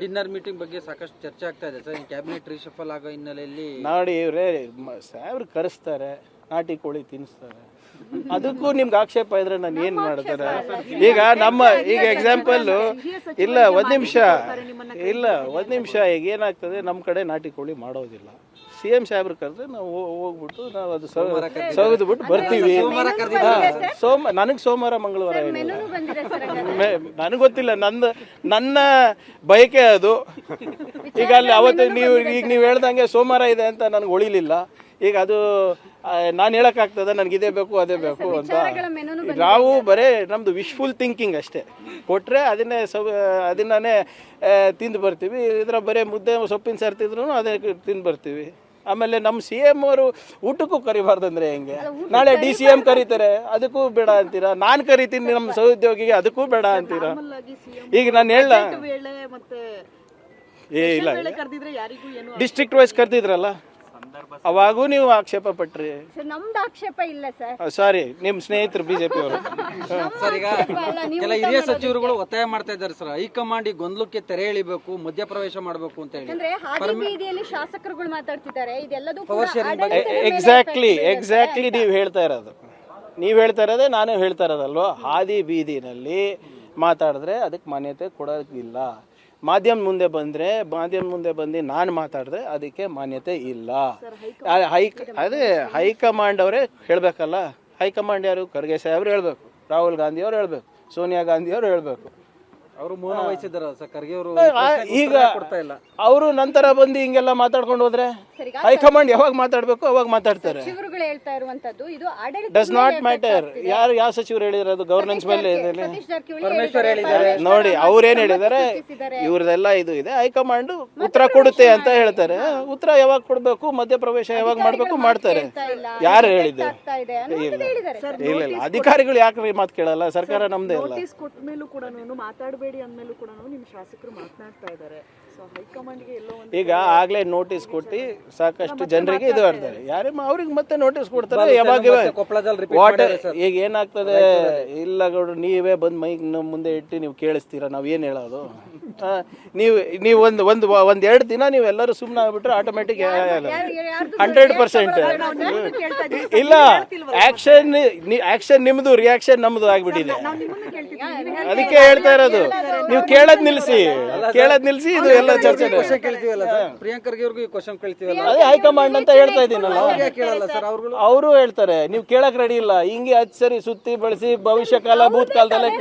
Dinner meeting ಬಗ್ಗೆ ಸಾಕಷ್ಟು ಚರ್ಚೆ ಆಗ್ತಾ ಇದೆ ಸರ್. ಕ್ಯಾಬಿನೆಟ್ ರಿಶಫಲ್ ಆಗೋ ಹಿನ್ನೆಲೆಯಲ್ಲಿ ನೋಡಿ ಇವ್ರೆ ಸಾಹೇಬ್ರು ಕರೆಸ್ತಾರೆ, ನಾಟಿ ಕೋಳಿ ತಿನ್ನಿಸ್ತಾರೆ, ಅದಕ್ಕೂ ನಿಮ್ಗೆ ಆಕ್ಷೇಪ ಇದ್ರೆ ನಾನು ಏನ್ ಮಾಡ್ತಾರೆ? ಈಗ ಈಗ ಎಕ್ಸಾಂಪಲ್ ಇಲ್ಲ ಒಂದ್ ನಿಮಿಷ ಈಗ ಏನಾಗ್ತದೆ, ನಮ್ಮ ಕಡೆ ನಾಟಿ ಕೋಳಿ ಮಾಡೋದಿಲ್ಲ. CM ಸಾಹೇಬ್ರು ಕರೆದ್ರೆ ನಾವು ಹೋಗ್ಬಿಟ್ಟು ನಾವು ಅದು ಸೌದ್ಬಿಟ್ಟು ಬರ್ತೀವಿ. ನನಗೆ ಸೋಮವಾರ ಮಂಗಳವಾರ ನನಗೆ ಗೊತ್ತಿಲ್ಲ, ನನ್ನ ಬಯಕೆ ಅದು. ಈಗ ಅಲ್ಲಿ ಅವತ್ತು ನೀವು ಹೇಳ್ದಂಗೆ ಸೋಮವಾರ ಇದೆ ಅಂತ ನನಗೆ ಉಳಿಲಿಲ್ಲ. ಈಗ ಅದು ನಾನು ಹೇಳಕ್ಕಾಗ್ತದೆ ನನಗೆ ಇದೇ ಬೇಕು ಅದೇ ಬೇಕು ಅಂತ. ನಾವು ಬರೇ ನಮ್ದು ವಿಶ್ಫುಲ್ ಥಿಂಕಿಂಗ್ ಅಷ್ಟೇ. ಕೊಟ್ರೆ ಅದನ್ನೇ ತಿಂದು ಬರ್ತೀವಿ. ಇದರ ಬರೀ ಮುದ್ದೆ ಸೊಪ್ಪಿನ ಸರ್ತಿದ್ರು ಅದೇ ತಿಂದು ಬರ್ತೀವಿ. ಆಮೇಲೆ ನಮ್ಮ CM ಅವರು ಊಟಕ್ಕೂ ಕರಿಬಾರ್ದಂದ್ರೆ ಹೆಂಗೆ? ನಾಳೆ DCM ಕರೀತಾರೆ, ಅದಕ್ಕೂ ಬೇಡ ಅಂತೀರಾ. ನಾನು ಕರಿತೀನಿ ನಮ್ಮ ಸಹೋದ್ಯೋಗಿಗೆ, ಅದಕ್ಕೂ ಬೇಡ ಅಂತೀರಾ. ಈಗ ನಾನು ಹೇಳ ಇಲ್ಲ ಡಿಸ್ಟ್ರಿಕ್ಟ್ ವೈಸ್ ಕರೆದಿದ್ರಲ್ಲ, ಅವಾಗೂ ನೀವು ಆಕ್ಷೇಪ ಪಟ್ರಿ. ನಮ್ದು ಆಕ್ಷೇಪ ಇಲ್ಲ ಸರ್. ಸಾರಿ, ನಿಮ್ಮ ಸ್ನೇಹಿತರು BJP ಅವರು. ಸರ್, ಈಗ ಕೆಲ ಹಿರಿಯ ಸಚಿವರುಗಳು ಒತ್ತಾಯ ಮಾಡ್ತಾ ಇದ್ದಾರೆ ಸರ್, ಹೈಕಮಾಂಡ್ ಈ ಗೊಂದಲಕ್ಕೆ ತೆರೆ ಎಳಿಬೇಕು, ಮಧ್ಯಪ್ರವೇಶ ಮಾಡಬೇಕು ಅಂತ ಹೇಳಿ. ಅಂದ್ರೆ ಹಾದಿ ಬೀದಿಯಲ್ಲಿ ಶಾಸಕರುಗಳು ಮಾತಾಡ್ತಿದ್ದಾರೆ, ಇದೆಲ್ಲದೂ ಎಕ್ಸಾಕ್ಟ್ಲಿ ನೀವು ಹೇಳ್ತಾ ಇರೋದೇ ನಾನು ಹೇಳ್ತಾ ಇರೋದಲ್ವಾ. ಹಾದಿ ಬೀದಿನಲ್ಲಿ ಮಾತಾಡಿದ್ರೆ ಅದಕ್ಕೆ ಮಾನ್ಯತೆ ಕೊಡೋದಿಲ್ಲ. ಮಾಧ್ಯಮ ಮುಂದೆ ಬಂದು ನಾನು ಮಾತಾಡಿದ್ರೆ ಅದಕ್ಕೆ ಮಾನ್ಯತೆ ಇಲ್ಲ. ಅದೇ ಹೈಕಮಾಂಡ್ ಅವರೇ ಹೇಳಬೇಕಲ್ಲ. ಹೈಕಮಾಂಡ್ ಯಾರು? ಖರ್ಗೆ ಸಾಹೇಬ್ರು ಹೇಳ್ಬೇಕು, ರಾಹುಲ್ ಗಾಂಧಿ ಅವ್ರು ಹೇಳ್ಬೇಕು, ಸೋನಿಯಾ ಗಾಂಧಿ ಅವ್ರು ಹೇಳ್ಬೇಕು. ಅವರು ಮೌನ ವಹಿಸಿದಾರ ಸರ್, ಖರ್ಗೆ ಅವರು ಈಗ ಅವರು ನಂತರ ಬಂದು ಹಿಂಗೆಲ್ಲ ಮಾತಾಡ್ಕೊಂಡು ಹೋದ್ರೆ ಹೈಕಮಾಂಡ್ ಯಾವಾಗ ಮಾತಾಡ್ಬೇಕು ಅವಾಗ ಮಾತಾಡ್ತಾರೆ. ಸಚಿವರುಗಳು ಹೇಳ್ತಾ ಇರುವಂತದ್ದು ಇದು ಆಡಳಿತ ಡಸ್ ನಾಟ್ ಮ್ಯಾಟರ್. ಯಾವ ಸಚಿವರು ಹೇಳಿರೋದು ಗವರ್ನೆನ್ಸ್ ಮೇಲೆ ನೋಡಿ, ಅವ್ರೇನ್ ಹೇಳಿದಾರೆ, ಇವ್ರದೆಲ್ಲ ಇದು ಇದೆ, ಹೈಕಮಾಂಡ್ ಉತ್ತರ ಕೊಡುತ್ತೆ ಅಂತ ಹೇಳ್ತಾರೆ. ಉತ್ತರ ಯಾವಾಗ ಕೊಡ್ಬೇಕು, ಮಧ್ಯಪ್ರವೇಶ ಯಾವಾಗ ಮಾಡ್ಬೇಕು ಮಾಡ್ತಾರೆ. ಯಾರು ಹೇಳಿದ್ದಾರೆ? ಇಲ್ಲ, ಅಧಿಕಾರಿಗಳು ಯಾಕೆ ಮಾತು ಕೇಳಲ್ಲ? ಸರ್ಕಾರ ನಮ್ದೇ ಅಲ್ಲ. ಅಂದ್ಮೇಲೂ ಕೂಡ ನಿಮ್ಮ ಶಾಸಕರು ಮಾತನಾಡ್ತಾ ಇದ್ದಾರೆ. ಈಗ ಆಗ್ಲೇ ನೋಟಿಸ್ ಕೊಟ್ಟು ಸಾಕಷ್ಟು ಜನರಿಗೆ ಇದು ಮಾಡ್ತಾರೆ. ಅವ್ರಿಗೆ ಮತ್ತೆ ನೋಟಿಸ್ ಕೊಡ್ತಾರೆ. ಯಾವಾಗ ವಾಟರ್ ಈಗ ಏನಾಗ್ತದೆ, ಇಲ್ಲ ಗೌಡ್ರು ನೀವೇ ಬಂದು ಮೈಕ್ ಮುಂದೆ ಇಟ್ಟು ನೀವು ಕೇಳಿಸ್ತೀರಾ ನಾವ್ ಏನ್ ಹೇಳೋದು? ನೀವು ಒಂದ್ 2 ದಿನ ನೀವು ಎಲ್ಲರೂ ಸುಮ್ಮನೆ ಆಗ್ಬಿಟ್ರೆ ಆಟೋಮೆಟಿಕ್ 100% ಇಲ್ಲ. ಆಕ್ಷನ್ ನಿಮ್ದು, ರಿಯಾಕ್ಷನ್ ನಮ್ದು ಆಗ್ಬಿಟ್ಟಿದೆ. ಅದಕ್ಕೆ ಹೇಳ್ತಾ ಇರೋದು, ನೀವು ಕೇಳದ್ ನಿಲ್ಸಿ. ಇದು ಎಲ್ಲ ಚರ್ಚೆ ಪ್ರಿಯಾಂಕ್ ಖರ್ಗೆ ಅವ್ರಿಗೂ ಕ್ವಶನ್ ಕೇಳ್ತೀವಲ್ಲ, ಅದೇ ಹೈಕಮಾಂಡ್ ಅಂತ ಹೇಳ್ತಾ ಇದ್ದೀನಲ್ಲ. ಕೇಳಲ್ಲ ಸರ್ ಅವರು ಹೇಳ್ತಾರೆ, ನೀವು ಕೇಳಕ್ ರೆಡಿ ಇಲ್ಲ. ಹಿಂಗೆ 10 ಸರಿ ಸುತ್ತಿ ಬಳಸಿ ಭವಿಷ್ಯ ಕಾಲ ಭೂತಕಾಲದಲ್ಲೇ